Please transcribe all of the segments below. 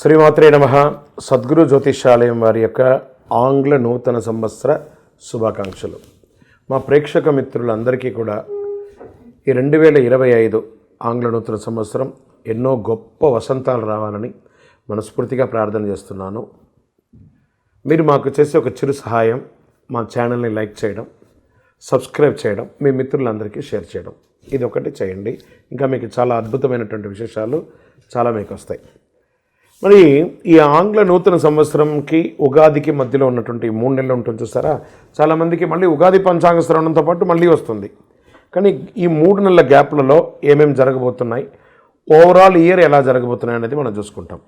శ్రీమాత్రే నమః. సద్గురు జ్యోతిషాలయం వారి యొక్క ఆంగ్ల నూతన సంవత్సర శుభాకాంక్షలు. మా ప్రేక్షక మిత్రులందరికీ కూడా ఈ 2025 ఆంగ్ల నూతన సంవత్సరం ఎన్నో గొప్ప వసంతాలు రావాలని మనస్ఫూర్తిగా ప్రార్థన చేస్తున్నాను. మీరు మాకు చేసే ఒక చిరు సహాయం, మా ఛానల్ని లైక్ చేయడం, సబ్స్క్రైబ్ చేయడం, మీ మిత్రులందరికీ షేర్ చేయడం, ఇది ఒకటి చేయండి. ఇంకా మీకు చాలా అద్భుతమైనటువంటి విశేషాలు చాలా మీకు వస్తాయి. మరి ఈ ఆంగ్ల నూతన సంవత్సరంకి ఉగాదికి మధ్యలో ఉన్నటువంటి 3 నెలలు ఉంటుంది చూసారా, చాలామందికి మళ్ళీ ఉగాది పంచాంగ శ్రవణంతో పాటు మళ్ళీ వస్తుంది. కానీ ఈ 3 నెలల గ్యాప్లలో ఏమేమి జరగబోతున్నాయి, ఓవరాల్ ఇయర్ ఎలా జరగబోతున్నాయి అనేది మనం చూసుకుంటాం.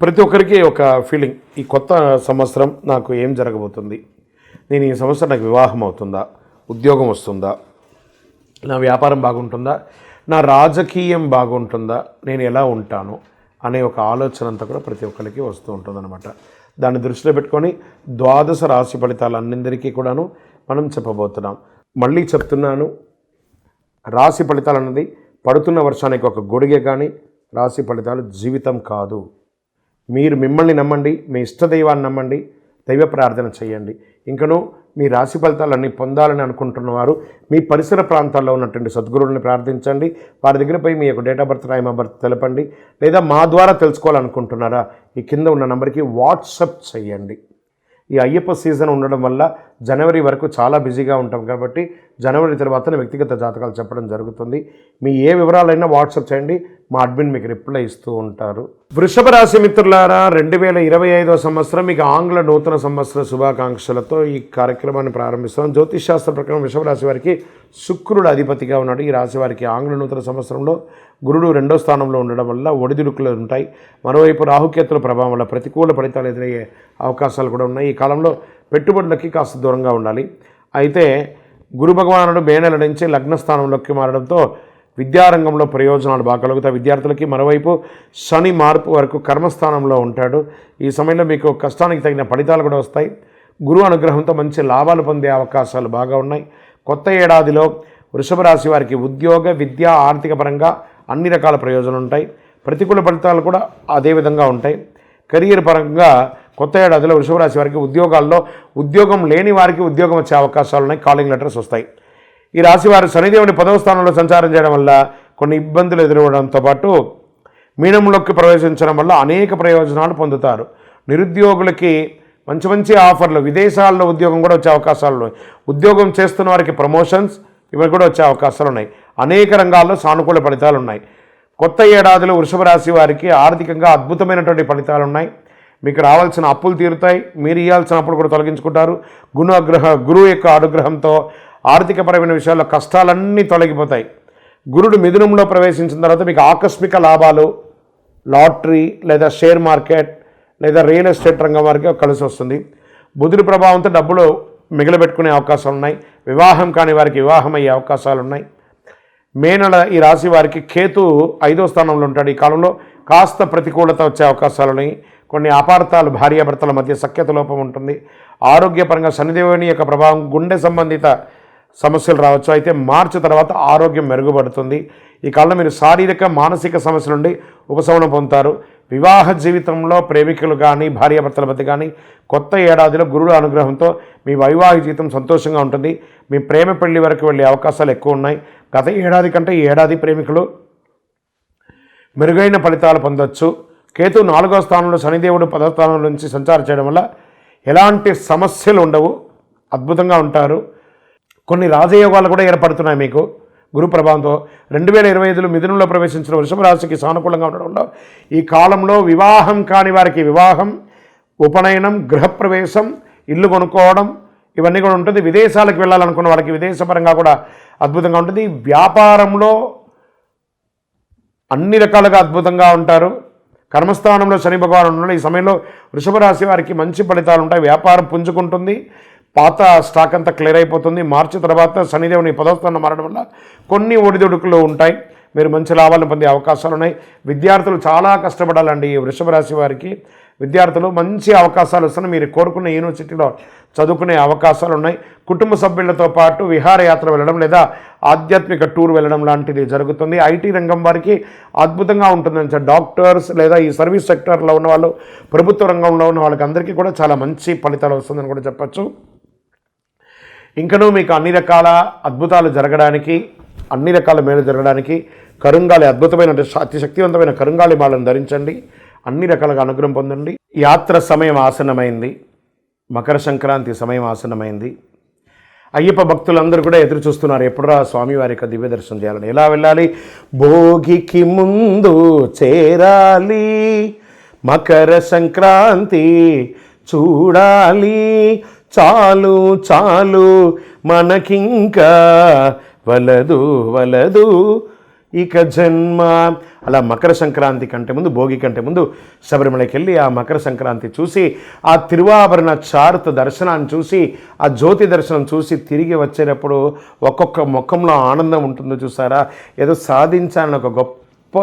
ప్రతి ఒక్కరికి ఒక ఫీలింగ్, ఈ కొత్త సంవత్సరం నాకు ఏం జరగబోతుంది, నేను ఈ సంవత్సరం నాకు వివాహం అవుతుందా, ఉద్యోగం వస్తుందా, నా వ్యాపారం బాగుంటుందా, నా రాజకీయం బాగుంటుందా, నేను ఎలా ఉంటాను అనే ఒక ఆలోచన అంతా కూడా ప్రతి ఒక్కరికి వస్తూ ఉంటుందన్నమాట. దాన్ని దృష్టిలో పెట్టుకొని 12 రాశి ఫలితాలు అన్నిందరికీ కూడాను మనం చెప్పబోతున్నాం. మళ్ళీ చెప్తున్నాను, రాశి ఫలితాలు అన్నది పడుతున్న వర్షానికి ఒక గొడుగే, కానీ రాశి ఫలితాలు జీవితం కాదు. మీరు మిమ్మల్ని నమ్మండి, మీ ఇష్టదైవాన్ని నమ్మండి, దైవ ప్రార్థన చేయండి. ఇంకనూ మీ రాశి ఫలితాలన్నీ పొందాలని అనుకుంటున్నవారు మీ పరిసర ప్రాంతాల్లో ఉన్నటువంటి సద్గురువుని ప్రార్థించండి. వారి దగ్గర పోయి మీ యొక్క date of birth, time of birth తెలపండి. లేదా మా ద్వారా తెలుసుకోవాలనుకుంటున్నారా, ఈ కింద ఉన్న నెంబర్కి వాట్సప్ చేయండి. ఈ అయ్యప్ప సీజన్ ఉండడం వల్ల జనవరి వరకు చాలా బిజీగా ఉంటాం కాబట్టి జనవరి తర్వాతనే వ్యక్తిగత జాతకాలు చెప్పడం జరుగుతుంది. మీ ఏ వివరాలైనా వాట్సాప్ చేయండి, మా అడ్మిన్ మీకు రిప్లై ఇస్తూ ఉంటారు. వృషభ రాశి మిత్రులారా, 2025 సంవత్సరం మీకు ఆంగ్ల నూతన సంవత్సర శుభాకాంక్షలతో ఈ కార్యక్రమాన్ని ప్రారంభిస్తాం. జ్యోతిష్ శాస్త్ర ప్రకారం వృషభ రాశి వారికి శుక్రుడు అధిపతిగా ఉన్నాడు. ఈ రాశి వారికి ఆంగ్ల నూతన సంవత్సరంలో గురుడు 2వ స్థానంలో ఉండడం వల్ల ఒడిదుడుకులు ఉంటాయి. మరోవైపు రాహుకేతుల ప్రభావం వల్ల ప్రతికూల ఫలితాలు ఎదురయ్యే అవకాశాలు కూడా ఉన్నాయి. ఈ కాలంలో పెట్టుబడులకి కాస్త దూరంగా ఉండాలి. అయితే గురు భగవానుడు మే నెల నుంచి లగ్నస్థానంలోకి మారడంతో విద్యారంగంలో ప్రయోజనాలు బాగా కలుగుతాయి విద్యార్థులకి. మరోవైపు శని మార్పు వరకు కర్మస్థానంలో ఉంటాడు. ఈ సమయంలో మీకు కష్టానికి తగిన ఫలితాలు కూడా వస్తాయి. గురు అనుగ్రహంతో మంచి లాభాలు పొందే అవకాశాలు బాగా ఉన్నాయి. కొత్త ఏడాదిలో వృషభ రాశి వారికి ఉద్యోగ, విద్య, ఆర్థిక పరంగా అన్ని రకాల ప్రయోజనాలు ఉంటాయి. ప్రతికూల ఫలితాలు కూడా అదేవిధంగా ఉంటాయి. కెరీర్ పరంగా కొత్త ఏడాదిలో వృషభ రాశి వారికి ఉద్యోగాల్లో ఉద్యోగం లేని వారికి ఉద్యోగం వచ్చే అవకాశాలు ఉన్నాయి. కాలింగ్ లెటర్స్ వస్తాయి. ఈ రాశి వారు శనిదేవుని 10వ స్థానంలో సంచారం చేయడం వల్ల కొన్ని ఇబ్బందులు ఎదురవడంతో పాటు మీనంలోకి ప్రవేశించడం వల్ల అనేక ప్రయోజనాలు పొందుతారు. నిరుద్యోగులకి మంచి మంచి ఆఫర్లు, విదేశాల్లో ఉద్యోగం కూడా వచ్చే అవకాశాలు ఉన్నాయి. ఉద్యోగం చేస్తున్న వారికి ప్రమోషన్స్ ఇవి కూడా వచ్చే అవకాశాలు ఉన్నాయి. అనేక రంగాల్లో సానుకూల ఫలితాలు ఉన్నాయి. కొత్త ఏడాదిలో వృషభ రాశి వారికి ఆర్థికంగా అద్భుతమైనటువంటి ఫలితాలు ఉన్నాయి. మీకు రావాల్సిన అప్పులు తీరుతాయి. మీరు ఇవ్వాల్సిన అప్పులు కూడా తొలగించుకుంటారు. గురువు యొక్క అనుగ్రహంతో ఆర్థికపరమైన విషయాల్లో కష్టాలన్నీ తొలగిపోతాయి. గురుడు మిథునంలో ప్రవేశించిన తర్వాత మీకు ఆకస్మిక లాభాలు, లాటరీ లేదా షేర్ మార్కెట్ లేదా రియల్ ఎస్టేట్ రంగం వారికి కలిసి వస్తుంది. బుధుడి ప్రభావంతో డబ్బులు మిగిలిపెట్టుకునే అవకాశాలు ఉన్నాయి. వివాహం కాని వారికి వివాహం అయ్యే అవకాశాలు ఉన్నాయి. మే నెల ఈ రాశి వారికి కేతు 5వ స్థానంలో ఉంటాడు. ఈ కాలంలో కాస్త ప్రతికూలత వచ్చే అవకాశాలు ఉన్నాయి. కొన్ని అపార్థాలు, భార్యాభర్తల మధ్య సఖ్యత లోపం ఉంటుంది. ఆరోగ్యపరంగా శనిదేవుని యొక్క ప్రభావం, గుండె సంబంధిత సమస్యలు రావచ్చు. అయితే మార్చి తర్వాత ఆరోగ్యం మెరుగుపడుతుంది. ఈ కాలంలో మీరు శారీరక, మానసిక సమస్యల నుండి ఉపశమనం పొందుతారు. వివాహ జీవితంలో ప్రేమికులు కానీ, భార్యాభర్తల మధ్య కానీ కొత్త ఏడాదిలో గురుడు అనుగ్రహంతో మీ వైవాహిక జీవితం సంతోషంగా ఉంటుంది. మీ ప్రేమ పెళ్లి వరకు వెళ్ళే అవకాశాలు ఎక్కువ ఉన్నాయి. గత ఏడాది కంటే ఈ ఏడాది ప్రేమికులు మెరుగైన ఫలితాలు పొందవచ్చు. కేతు 4వ స్థానంలో, శనిదేవుడు 10వ స్థానం నుంచి సంచారం చేయడం వల్ల ఎలాంటి సమస్యలు ఉండవు, అద్భుతంగా ఉంటారు. కొన్ని రాజయోగాలు కూడా ఏర్పడుతున్నాయి మీకు గురు ప్రభావంతో. 2025లో మిథునంలో ప్రవేశించిన వృషభ రాశికి సానుకూలంగా ఉండడం వల్ల ఈ కాలంలో వివాహం కాని వారికి వివాహం, ఉపనయనం, గృహప్రవేశం, ఇల్లు కొనుక్కోవడం ఇవన్నీ కూడా ఉంటుంది. విదేశాలకు వెళ్ళాలనుకున్న వారికి విదేశపరంగా కూడా అద్భుతంగా ఉంటుంది. వ్యాపారంలో అన్ని రకాలుగా అద్భుతంగా ఉంటారు. కర్మస్థానంలో శని భగవానుడు ఉన్నాడు. ఈ సమయంలో వృషభ రాశి వారికి మంచి ఫలితాలు ఉంటాయి. వ్యాపారం పుంజుకుంటుంది. పాత స్టాక్ అంతా క్లియర్ అయిపోతుంది. మార్చి తర్వాత శనిదేవుని 10వ స్థానం మారడం వల్ల కొన్ని ఒడిదుడుకులు ఉంటాయి. మీరు మంచి లాభాలను పొందే అవకాశాలు ఉన్నాయి. విద్యార్థులు చాలా కష్టపడాలండి. ఈ వృషభ రాశి వారికి విద్యార్థులు మంచి అవకాశాలు వస్తున్నాయి. మీరు కోరుకున్న యూనివర్సిటీలో చదువుకునే అవకాశాలు ఉన్నాయి. కుటుంబ సభ్యులతో పాటు విహారయాత్ర వెళ్ళడం లేదా ఆధ్యాత్మిక టూర్ వెళ్ళడం లాంటిది జరుగుతుంది. ఐటీ రంగం వారికి అద్భుతంగా ఉంటుందని, డాక్టర్స్ లేదా ఈ సర్వీస్ సెక్టర్లో ఉన్న వాళ్ళు, ప్రభుత్వ రంగంలో ఉన్న వాళ్ళకి అందరికీ కూడా చాలా మంచి ఫలితాలు వస్తుందని కూడా చెప్పచ్చు. ఇంకనూ మీకు అన్ని రకాల అద్భుతాలు జరగడానికి, అన్ని రకాల మేలు జరగడానికి కరుంగాలి అద్భుతమైన అతి శక్తివంతమైన కరుంగాలి మాలను ధరించండి. అన్ని రకాలుగా అనుగ్రహం పొందండి. యాత్ర సమయం ఆసన్నమైంది. మకర సంక్రాంతి సమయం ఆసన్నమైంది. అయ్యప్ప భక్తులందరూ కూడా ఎదురు చూస్తున్నారు, ఎప్పుడురా స్వామివారి యొక్క దివ్య దర్శనం చేయాలని. ఎలా వెళ్ళాలి? భోగికి ముందు చేరాలి, మకర సంక్రాంతి చూడాలి, చాలు చాలు మనకింకా వలదు వలదు ఇక జన్మ. అలా మకర సంక్రాంతి కంటే ముందు, భోగి కంటే ముందు శబరిమలకి వెళ్ళి ఆ మకర సంక్రాంతి చూసి, ఆ తిరువాభరణ చారుత దర్శనాన్ని చూసి, ఆ జ్యోతి దర్శనం చూసి తిరిగి వచ్చేటప్పుడు ఒక్కొక్క ముఖంలో ఆనందం ఉంటుందో చూసారా, ఏదో సాధించాలని ఒక గొప్ప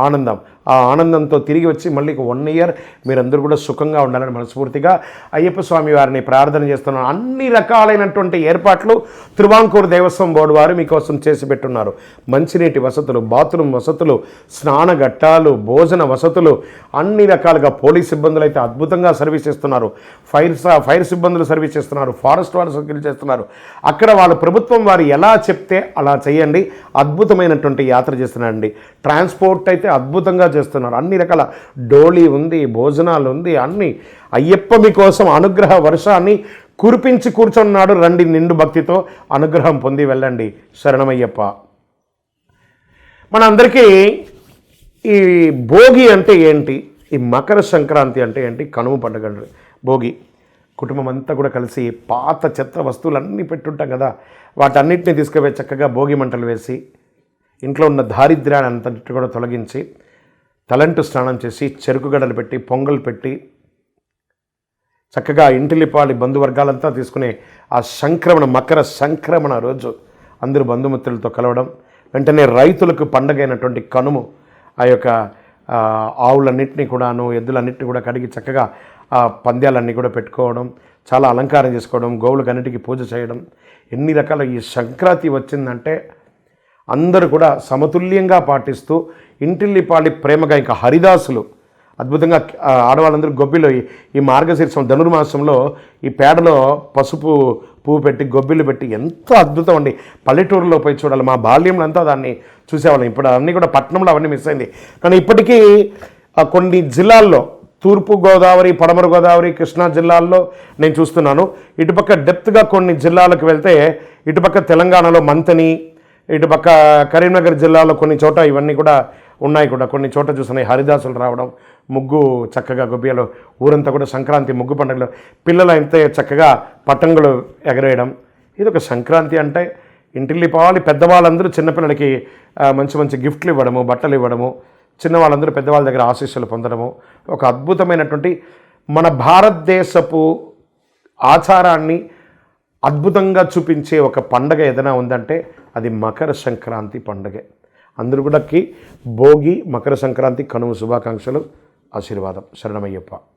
ఆనందం. ఆ ఆనందంతో తిరిగి వచ్చి మళ్ళీ 1 ఇయర్ మీరందరూ కూడా సుఖంగా ఉండాలని మనస్ఫూర్తిగా అయ్యప్ప స్వామి వారిని ప్రార్థన చేస్తున్నాను. అన్ని రకాలైనటువంటి ఏర్పాట్లు తిరువాంకూరు దేవస్వం బోర్డు వారు మీకోసం చేసి పెట్టున్నారు. మంచినీటి వసతులు, బాత్రూమ్ వసతులు, స్నాన ఘట్టాలు, భోజన వసతులు, అన్ని రకాలుగా పోలీస్ సిబ్బందులు అయితే అద్భుతంగా సర్వీస్ ఇస్తున్నారు. ఫైర్ సిబ్బందులు సర్వీస్ చేస్తున్నారు. ఫారెస్ట్ వారు సర్వీస్ చేస్తున్నారు. అక్కడ వాళ్ళ ప్రభుత్వం వారు ఎలా చెప్తే అలా చేయండి. అద్భుతమైనటువంటి యాత్ర చేస్తున్నారండి. ట్రాన్స్పోర్ట్ అయితే అద్భుతంగా చేస్తున్నారు. అన్ని రకాల డోలీ ఉంది, భోజనాలు ఉంది, అన్ని. అయ్యప్ప మీకోసం అనుగ్రహ వర్షాన్ని కురిపించి కూర్చున్నాడు. రండి, నిండు భక్తితో అనుగ్రహం పొంది వెళ్ళండి. శరణమయ్యప్ప. మనందరికీ ఈ భోగి అంటే ఏంటి, ఈ మకర సంక్రాంతి అంటే ఏంటి, కనుమ పండుగ భోగి. కుటుంబం అంతా కూడా కలిసి పాత చెత్త వస్తువులన్నీ పెట్టుంటాం కదా, వాటన్నిటిని తీసుకుపోయి చక్కగా భోగి మంటలు వేసి ఇంట్లో ఉన్న దారిద్ర్యాన్ని అంతటి కూడా తొలగించి తలంటు స్నానం చేసి చెరుకు గడలు పెట్టి పొంగల్ పెట్టి చక్కగా ఇంటిలిపాలి బంధువర్గాలంతా తీసుకునే ఆ సంక్రమణ, మకర సంక్రమణ రోజు అందరూ బంధుమిత్రులతో కలవడం. వెంటనే రైతులకు పండగైనటువంటి కనుము ఆ యొక్క ఆవులన్నింటినీ కూడాను, ఎద్దులన్నింటినీ కూడా కడిగి చక్కగా ఆ పంద్యాలన్నీ కూడా పెట్టుకోవడం, చాలా అలంకారం చేసుకోవడం, గోవులకు అన్నిటికీ పూజ చేయడం. ఎన్ని రకాల ఈ సంక్రాంతి వచ్చిందంటే అందరూ కూడా సమతుల్యంగా పాటిస్తూ ఇంటిల్లిపాలి ప్రేమగా, ఇంకా హరిదాసులు అద్భుతంగా ఆడవాళ్ళందరూ గొబ్బిలో ఈ మార్గశీర్షం ధనుర్మాసంలో ఈ పేడలో పసుపు పువ్వు పెట్టి గొబ్బిలు పెట్టి ఎంత అద్భుతం అండి. పల్లెటూరులో పోయి చూడాలి. మా బాల్యంలో అంతా దాన్ని చూసేవాళ్ళం. ఇప్పుడు అన్నీ కూడా పట్టణంలో అవన్నీ మిస్ అయింది. కానీ ఇప్పటికీ కొన్ని జిల్లాల్లో, తూర్పు గోదావరి, పడమర గోదావరి, కృష్ణా జిల్లాల్లో నేను చూస్తున్నాను. ఇటుపక్క డెప్త్గా కొన్ని జిల్లాలకు వెళ్తే, ఇటుపక్క తెలంగాణలో మంతని, ఇటుపక్క కరీంనగర్ జిల్లాలో కొన్ని చోట ఇవన్నీ కూడా ఉన్నాయి. కూడా కొన్ని చోట చూస్తున్నాయి హరిదాసులు రావడం, ముగ్గు చక్కగా గొబ్బియలో ఊరంతా కూడా సంక్రాంతి ముగ్గు పండుగలో పిల్లలు అయితే చక్కగా పతంగులు ఎగరేయడం. ఇది ఒక సంక్రాంతి అంటే. ఇంటిల్లిపాలి పెద్దవాళ్ళందరూ చిన్నపిల్లలకి మంచి మంచి గిఫ్ట్లు ఇవ్వడము, బట్టలు ఇవ్వడము, చిన్నవాళ్ళందరూ పెద్దవాళ్ళ దగ్గర ఆశీస్సులు పొందడము, ఒక అద్భుతమైనటువంటి మన భారతదేశపు ఆచారాన్ని అద్భుతంగా చూపించే ఒక పండగ ఏదైనా ఉందంటే అది మకర సంక్రాంతి పండుగే. అందరూ కూడా భోగి, మకర సంక్రాంతి, కనుమ శుభాకాంక్షలు, ఆశీర్వాదం. శరణమయ్యప్ప.